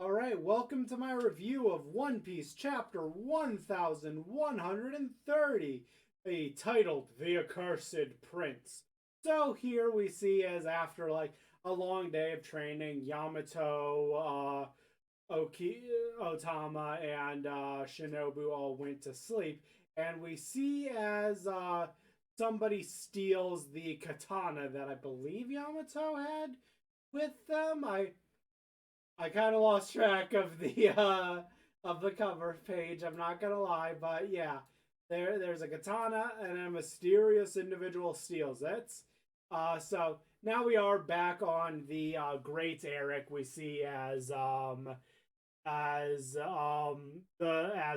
Alright, welcome to my review of One Piece Chapter 1130, titled The Accursed Prince. So here we see as after a long day of training, Yamato, Otama, and Shinobu all went to sleep, and we see as somebody steals the katana that I believe Yamato had with them. I kind of lost track of the cover page. I'm not gonna lie, but yeah, there's a katana and a mysterious individual steals it. So now we are back on the Great Eric. We see as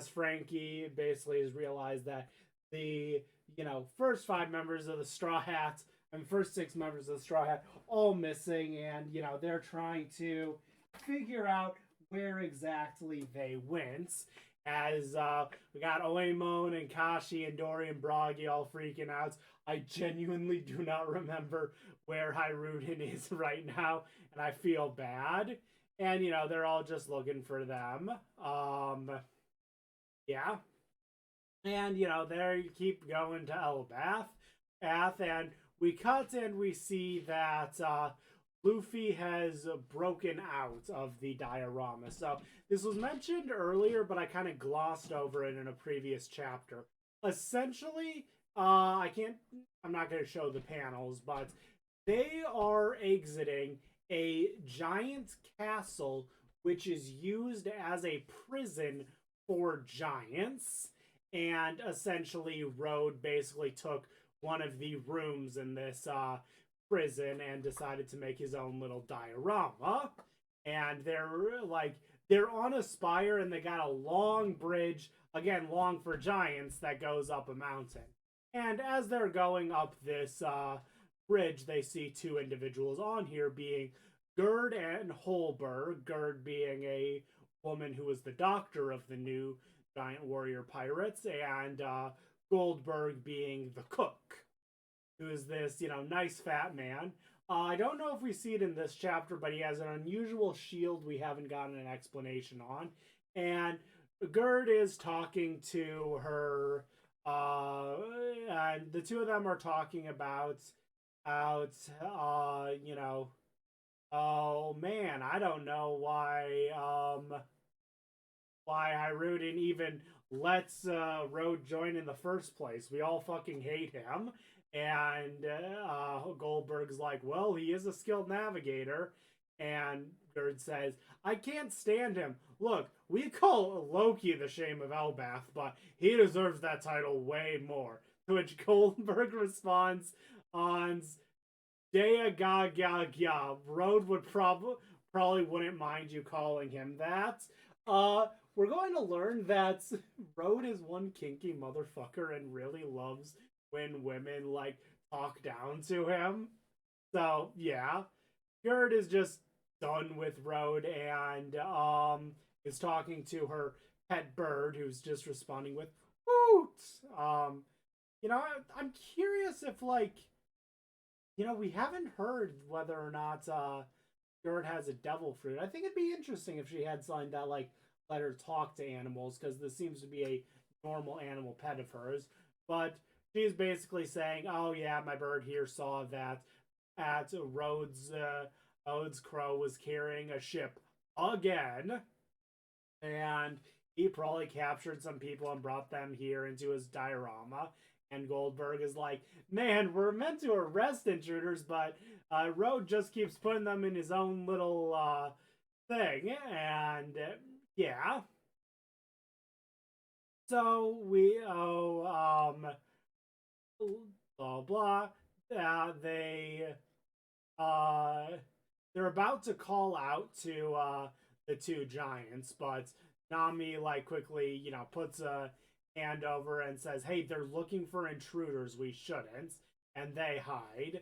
Frankie basically has realized that the first five members of the Straw Hats and first six members of the Straw Hat all missing, and they're trying to figure out where exactly they went. As we got Oemon and Kashi and Dorian Bragi all freaking out. I genuinely do not remember where Hiruden is right now, and I feel bad. And they're all just looking for them. Yeah, and they keep going to Elbath, and we cut and we see that Luffy has broken out of the diorama. So this was mentioned earlier, but I kind of glossed over it in a previous chapter. Essentially, I can't. I'm not going to show the panels, but they are exiting a giant castle which is used as a prison for giants. And essentially, Road basically took one of the rooms in this prison and decided to make his own little diorama. And they're on a spire and they got a long bridge, again long for giants, that goes up a mountain. And as they're going up this bridge, they see two individuals on here, being Gerd and Holberg. Gerd being a woman who was the doctor of the new giant warrior pirates, and Goldberg being the cook, who is this, nice fat man. I don't know if we see it in this chapter, but he has an unusual shield we haven't gotten an explanation on. And Gerd is talking to her, and the two of them are talking about, oh man, I don't know why Hiruden even lets Road join in the first place. We all fucking hate him. And Goldberg's like, well, he is a skilled navigator. And Gerd says, I can't stand him. Look, we call Loki the shame of Elbath, but he deserves that title way more. To which Goldberg responds on Dea Ga Ga Ga. Road would probably wouldn't mind you calling him that. We're going to learn that Road is one kinky motherfucker and really loves when women talk down to him. So yeah, Gerd is just done with Road and is talking to her pet bird, who's just responding with "woot." I'm curious if we haven't heard whether or not Gerd has a devil fruit. I think it'd be interesting if she had something that let her talk to animals, because this seems to be a normal animal pet of hers. But she's basically saying, "Oh yeah, my bird here saw that at Rhodes Crow was carrying a ship again, and he probably captured some people and brought them here into his diorama." And Goldberg is like, man, we're meant to arrest intruders, but Road just keeps putting them in his own little thing. And yeah. So we blah blah. They uh they're about to call out to the two giants, but Nami quickly, puts a hand over and says, "Hey, they're looking for intruders. We shouldn't." And they hide.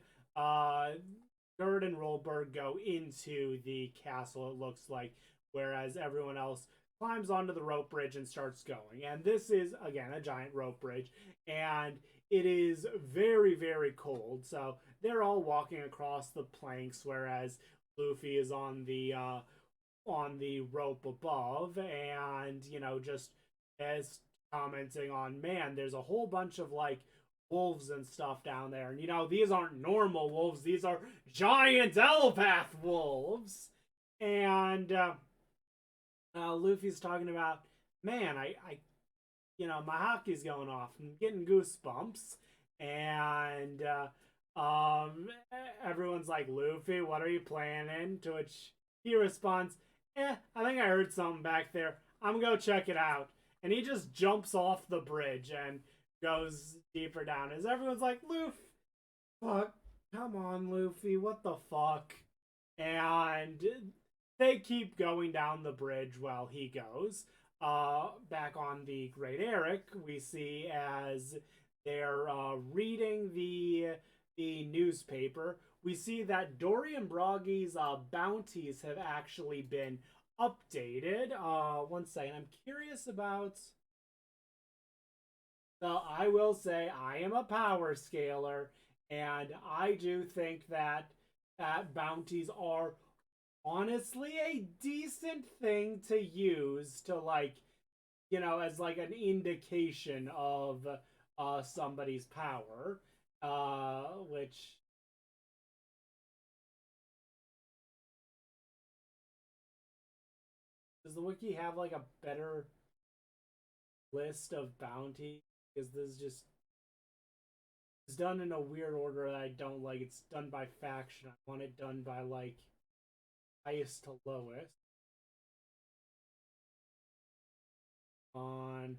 Gerd and Rollberg go into the castle, it looks like, whereas everyone else climbs onto the rope bridge and starts going. And this is, again, a giant rope bridge, and it is very, very cold. So they're all walking across the planks, whereas Luffy is on the on the rope above, and just as commenting on, man, there's a whole bunch of like wolves and stuff down there, and these aren't normal wolves; these are giant telepath wolves. And Luffy's talking about, man, my hockey's going off. I'm getting goosebumps, and everyone's like, Luffy, what are you planning? To which he responds, I think I heard something back there. I'm gonna go check it out. And he just jumps off the bridge and goes deeper down. As everyone's like, Luffy, fuck, come on, Luffy, what the fuck? And they keep going down the bridge while he goes. Back on the Great Eric, we see as they're reading the newspaper, we see that Dorian Broggy's bounties have actually been updated. One second, I'm curious about. So I will say I am a power scaler, and I do think that bounties are honestly a decent thing to use to like as like an indication of somebody's power, which does the wiki have like a better list of bounties? Because this is just it's done in a weird order that I don't like. It's done by faction. I want it done by like highest to lowest. On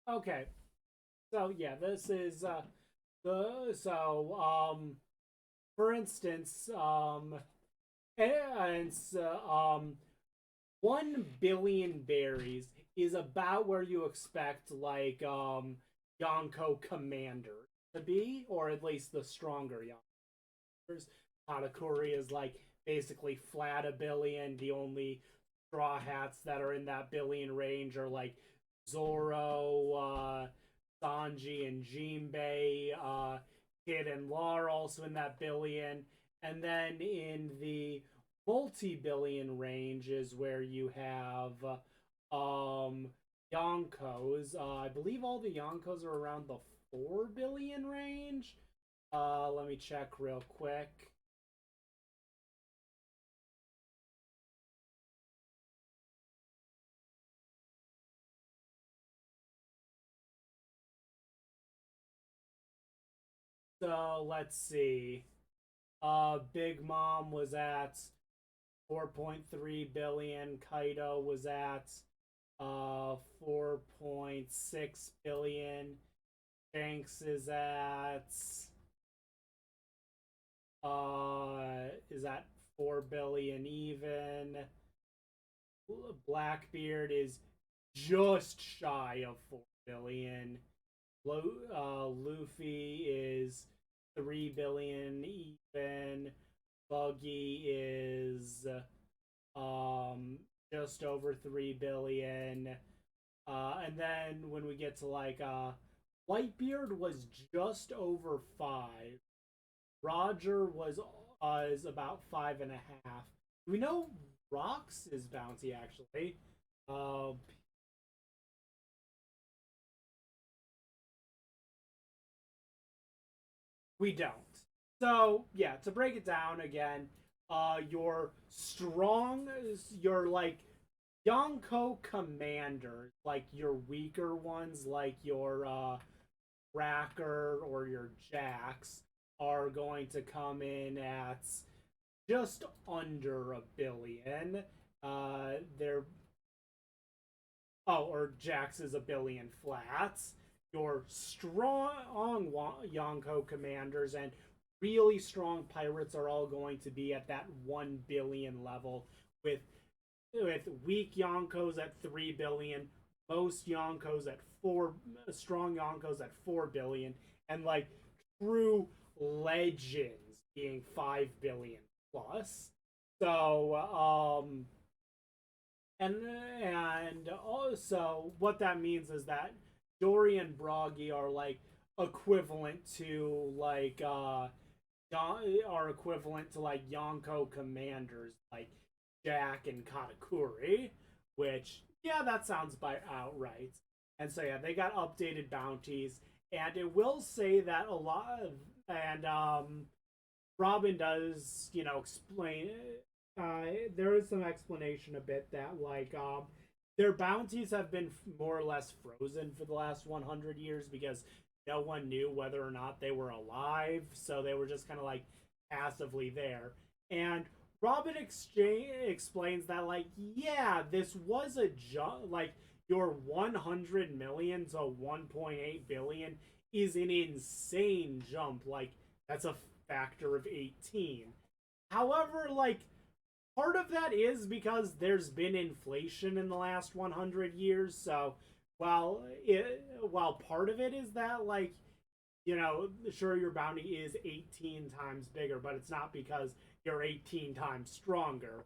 okay, so yeah, this is the so for instance, and 1 billion berries is about where you expect like Yonko Commander to be, or at least the stronger Yonkers. Katakuri is like basically flat a billion. The only straw hats that are in that billion range are like Zoro, Sanji, and Jinbei. Kid and Law are also in that billion. And then in the multi-billion range is where you have Yonkos. I believe all the Yonkos are around the 4 billion range. Let me check real quick. So let's see. Big Mom was at 4.3 billion. Kaido was at 4.6 billion. Shanks is at 4 billion even. Blackbeard is just shy of 4 billion. Luffy is 3 billion even. Buggy is just over 3 billion. And then when we get to like Whitebeard was just over 5. Roger was is about 5.5. We know Rocks is bounty actually. Uh, we don't. So yeah, to break it down again, your strong, your like Yonko commanders, like your weaker ones, like your Racker or your Jax, are going to come in at just under 1 billion. They're or Jax is 1 billion flats. Your strong Yonko commanders and really strong pirates are all going to be at that 1 billion level, with weak Yonkos at 3 billion, most Yonkos at 4, strong Yonkos at 4 billion, and like true legends being 5 billion plus. So, and also what that means is that Dory and Broggy are like equivalent to like are equivalent to like Yonko commanders like Jack and Katakuri, which yeah, that sounds by outright. And so yeah, they got updated bounties, and it will say that a lot of and Robin does explain. There is some explanation a bit that like their bounties have been more or less frozen for the last 100 years because no one knew whether or not they were alive, so they were just kind of like passively there. And Robin explains that like yeah, this was a jump. Like your 100 million to 1.8 billion is an insane jump. Like that's a factor of 18. However, like part of that is because there's been inflation in the last 100 years. So while part of it is that like sure your bounty is 18 times bigger, but it's not because you're 18 times stronger.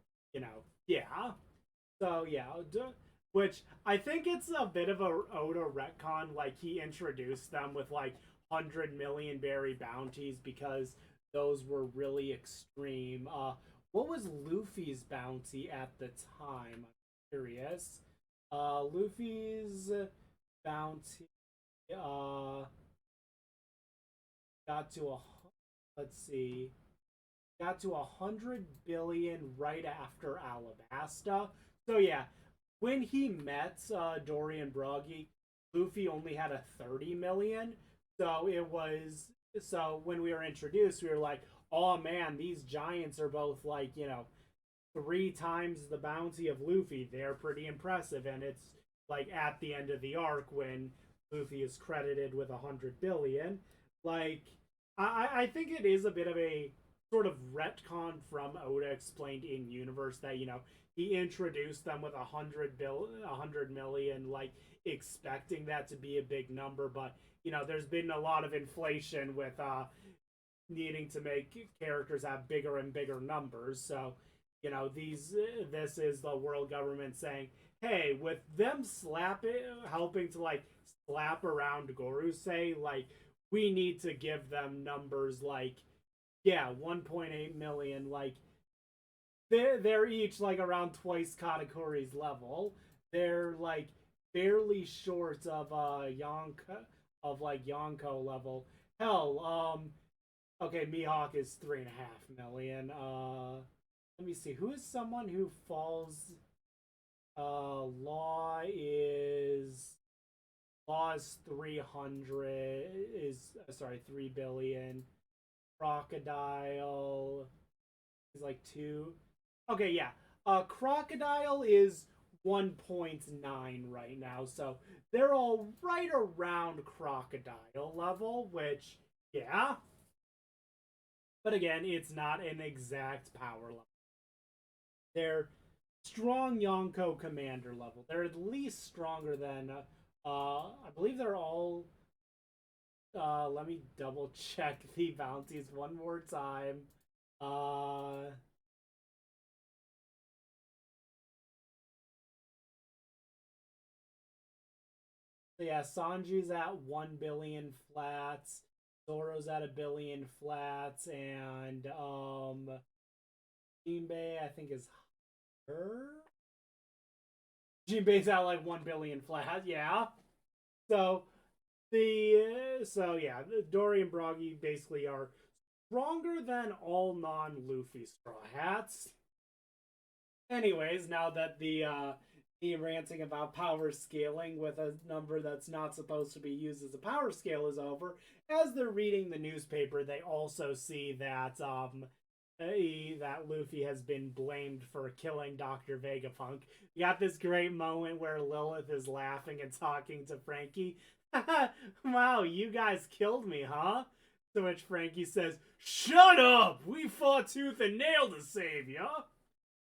Yeah. So yeah, which I think it's a bit of a Oda retcon. Like he introduced them with like 100 million berry bounties because those were really extreme. What was Luffy's bounty at the time? I'm curious. Luffy's bounty got to a let's see, got to 100 billion right after Alabasta. So yeah, when he met Dory and Broggy, Luffy only had a 30 million. So it was so when we were introduced, we were like, oh man, these giants are both like, 3 times the bounty of Luffy. They're pretty impressive. And it's like at the end of the arc when Luffy is credited with 100 billion. Like, I think it is a bit of a sort of retcon from Oda explained in universe that, he introduced them with 100 million, like expecting that to be a big number. But, there's been a lot of inflation with needing to make characters have bigger and bigger numbers. So, this is the world government saying, hey, with them helping to like slap around Gorosei, like we need to give them numbers like yeah, 1.8 million. Like they're each like around twice Katakuri's level. They're like barely short of Yonko level. Hell, okay, Mihawk is 3.5 million. Let me see. Who is someone who falls? Law is 300. Is sorry 3 billion. Crocodile is like 2. Okay, yeah. Crocodile is 1.9 right now, so they're all right around Crocodile level, which yeah. But again, it's not an exact power level. They're strong Yonko commander level. They're at least stronger than I believe they're all let me double check the bounties one more time. Uh yeah, Sanji's at 1 billion flats. Zoro's at 1 billion flats, and Jinbei I think is her. Jinbei's at like 1 billion flats. Yeah. So so yeah, Dory and Broggy basically are stronger than all non-Luffy Straw Hats. Anyways, now that the ranting about power scaling with a number that's not supposed to be used as a power scale is over, as they're reading the newspaper, they also see that that Luffy has been blamed for killing Dr. Vegapunk. You got this great moment where Lilith is laughing and talking to Frankie. Wow, you guys killed me, huh? To which Frankie says, shut up! We fought tooth and nail to save ya!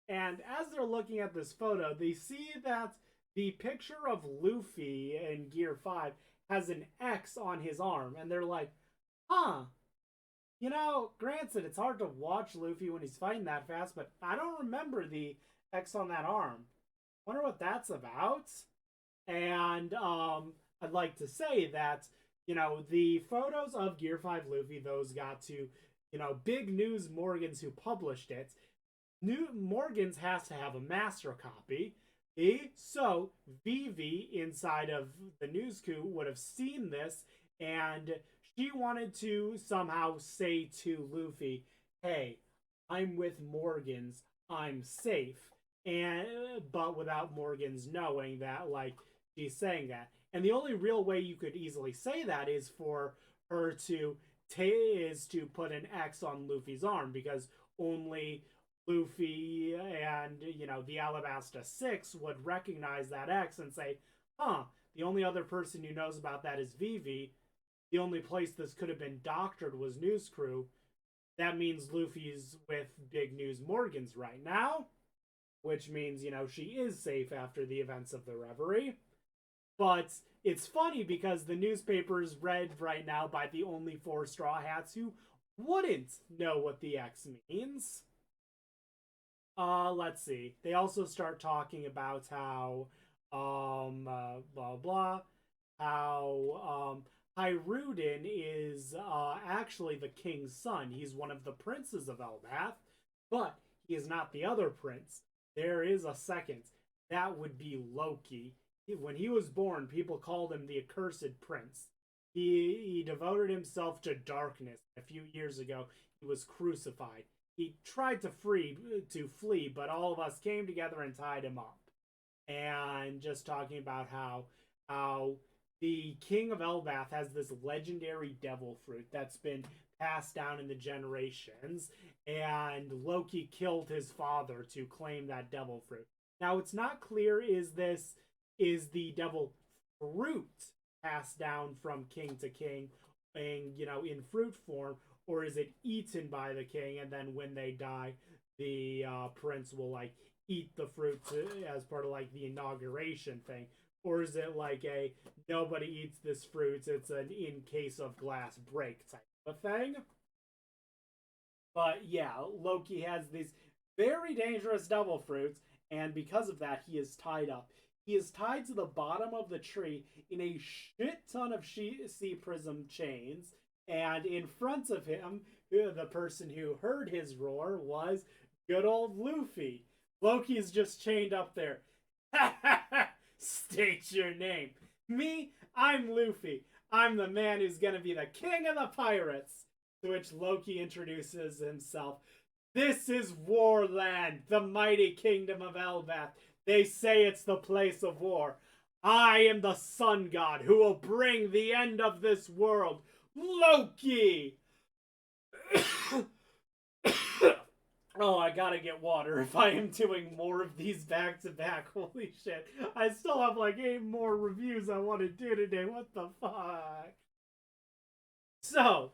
And as they're looking at this photo, they see that the picture of Luffy in Gear 5 has an X on his arm. And they're like, huh, you know, granted, it's hard to watch Luffy when he's fighting that fast, but I don't remember the X on that arm. Wonder what that's about. And I'd like to say that, you know, the photos of Gear 5 Luffy, those got to, you know, Big News Morgans who published it. New Morgans has to have a master copy. So Vivi inside of the news coup would have seen this, and she wanted to somehow say to Luffy, "Hey, I'm with Morgans. I'm safe." And but without Morgans knowing that, like, she's saying that. And the only real way you could easily say that is for her to put an X on Luffy's arm, because only Luffy and, you know, the Alabasta Six would recognize that X and say, "Huh, the only other person who knows about that is Vivi. The only place this could have been doctored was News Crew. That means Luffy's with Big News Morgans right now, which means, you know, she is safe after the events of the Reverie." But it's funny because the newspaper is read right now by the only four Straw Hats who wouldn't know what the X means. Let's see. They also start talking about how, blah blah, how Hirudin is actually the king's son. He's one of the princes of Elbath, but he is not the other prince. There is a second. That would be Loki. When he was born, people called him the accursed prince. He devoted himself to darkness. A few years ago, he was crucified. He tried to flee, but all of us came together and tied him up. And just talking about how the king of Elbath has this legendary devil fruit that's been passed down in the generations, and Loki killed his father to claim that devil fruit. Now it's not clear, is the devil fruit passed down from king to king, and, you know, in fruit form, or is it eaten by the king, and then when they die, the prince will, like, eat the fruit as part of, like, the inauguration thing? Or is it like a nobody eats this fruit, it's an in case of glass break type of thing? But yeah, Loki has these very dangerous devil fruits, and because of that, he is tied up. He is tied to the bottom of the tree in a shit ton of sea prism chains, and in front of him, the person who heard his roar was good old Luffy. Loki's just chained up there. State your name. Me, I'm Luffy. I'm the man who's gonna be the king of the pirates. To which Loki introduces himself. This is Warland, the mighty kingdom of Elbath. They say it's the place of war. I am the sun god who will bring the end of this world. Loki! Oh, I gotta get water if I am doing more of these back to back. Holy shit. I still have like 8 more reviews I want to do today. What the fuck? So,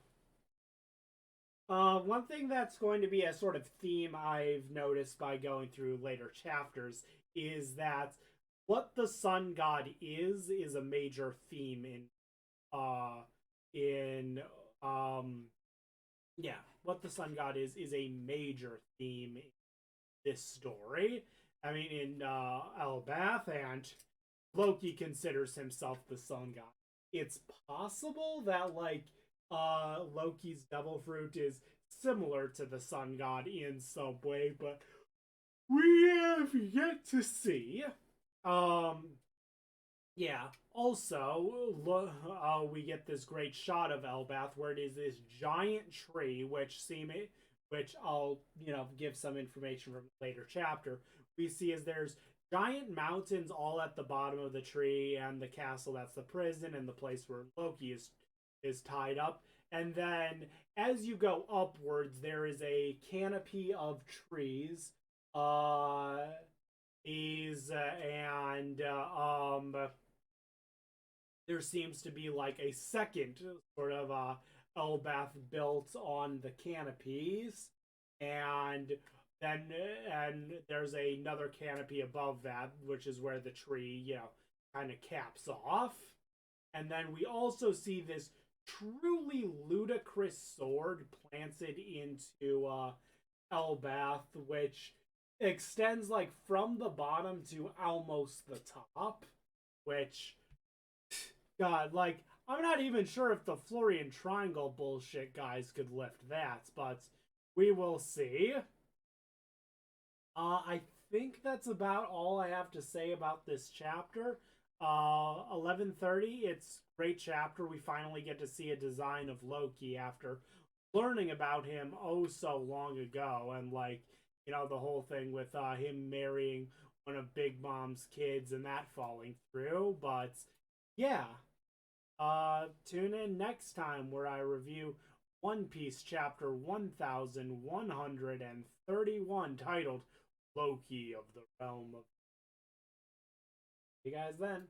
one thing that's going to be a sort of theme I've noticed by going through later chapters is that what the sun god is a major theme uh in yeah, what the sun god is a major theme in this story. I mean, in Elbath, and Loki considers himself the sun god. It's possible that, like, Loki's devil fruit is similar to the sun god in some way, but we have yet to see. Um, yeah. Also, we get this great shot of Elbath where it is this giant tree, which I'll, you know, give some information from a later chapter. We see as there's giant mountains all at the bottom of the tree, and the castle that's the prison, and the place where Loki is tied up. And then as you go upwards, there is a canopy of trees. Is and there seems to be like a second sort of Elbath built on the canopies, and then and there's another canopy above that, which is where the tree, you know, kind of caps off. And then we also see this truly ludicrous sword planted into Elbath, which extends like from the bottom to almost the top, which God, like I'm not even sure if the Florian Triangle bullshit guys could lift that, but we will see. I think that's about all I have to say about this chapter. 1130, it's a great chapter. We finally get to see a design of Loki after learning about him oh so long ago, and like the whole thing with him marrying one of Big Mom's kids and that falling through. But yeah, tune in next time where I review One Piece chapter 1131 titled Loki of the Realm of. See you guys then.